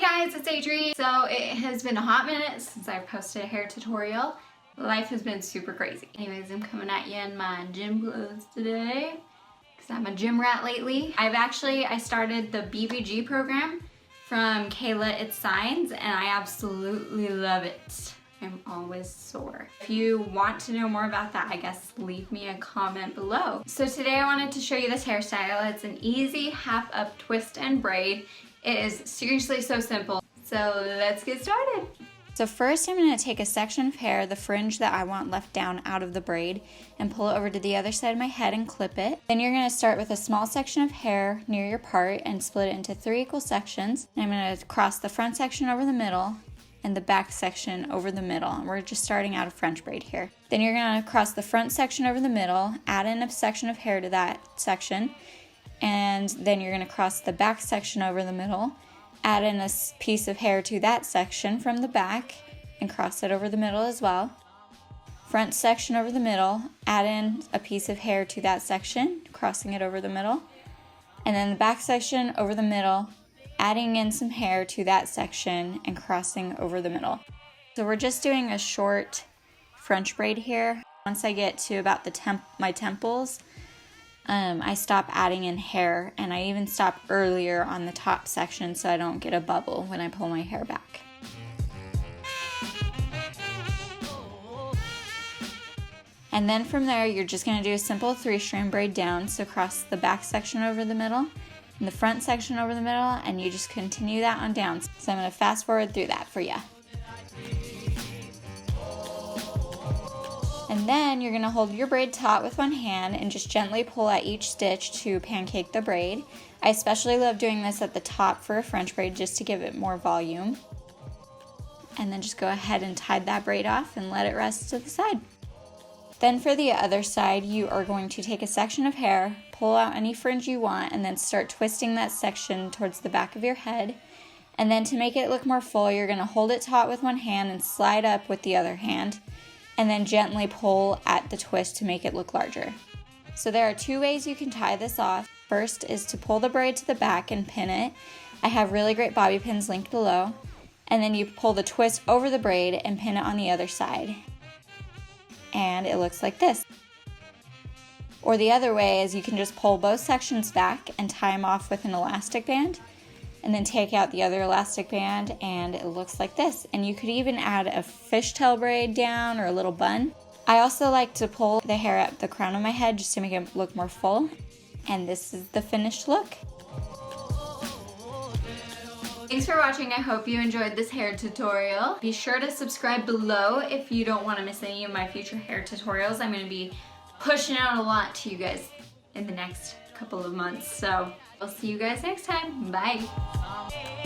Hi guys, it's Adri. So it has been a hot minute since I've posted a hair tutorial. Life has been super crazy. Anyways, I'm coming at you in my gym clothes today because I'm a gym rat lately. I started the BBG program from Kayla It's Signs and I absolutely love it. I'm always sore. If you want to know more about that, I guess leave me a comment below. So today I wanted to show you this hairstyle. It's an easy half up twist and braid. It is seriously so simple. So let's get started. So first I'm going to take a section of hair, the fringe that I want left down out of the braid, and pull it over to the other side of my head and clip it. Then you're going to start with a small section of hair near your part and split it into 3 equal sections. And I'm going to cross the front section over the middle and the back section over the middle. And we're just starting out a French braid here. Then you're going to cross the front section over the middle, add in a section of hair to that section, and then you're going to cross the back section over the middle, add in a piece of hair to that section from the back, and cross it over the middle as well. Front section over the middle, add in a piece of hair to that section, crossing it over the middle, and then the back section over the middle, adding in some hair to that section and crossing over the middle. So we're just doing a short French braid here. Once I get to about my temples, I stop adding in hair, and I even stop earlier on the top section so I don't get a bubble when I pull my hair back. And then from there, you're just going to do a simple 3-strand braid down. So cross the back section over the middle and the front section over the middle, and you just continue that on down. So I'm going to fast forward through that for you. And then you're going to hold your braid taut with one hand and just gently pull at each stitch to pancake the braid. I especially love doing this at the top for a French braid just to give it more volume. And then just go ahead and tie that braid off and let it rest to the side. Then for the other side, you are going to take a section of hair, pull out any fringe you want, and then start twisting that section towards the back of your head. And then to make it look more full, you're going to hold it taut with one hand and slide up with the other hand, and then gently pull at the twist to make it look larger. So there are 2 ways you can tie this off. First is to pull the braid to the back and pin it. I have really great bobby pins linked below. And then you pull the twist over the braid and pin it on the other side. And it looks like this. Or the other way is you can just pull both sections back and tie them off with an elastic band, and then take out the other elastic band, and it looks like this. And you could even add a fishtail braid down or a little bun. I also like to pull the hair up the crown of my head just to make it look more full. And this is the finished look. Thanks for watching. I hope you enjoyed this hair tutorial. Be sure to subscribe below if you don't want to miss any of my future hair tutorials. I'm going to be pushing out a lot to you guys in the next couple of months. So I'll see you guys next time. Bye.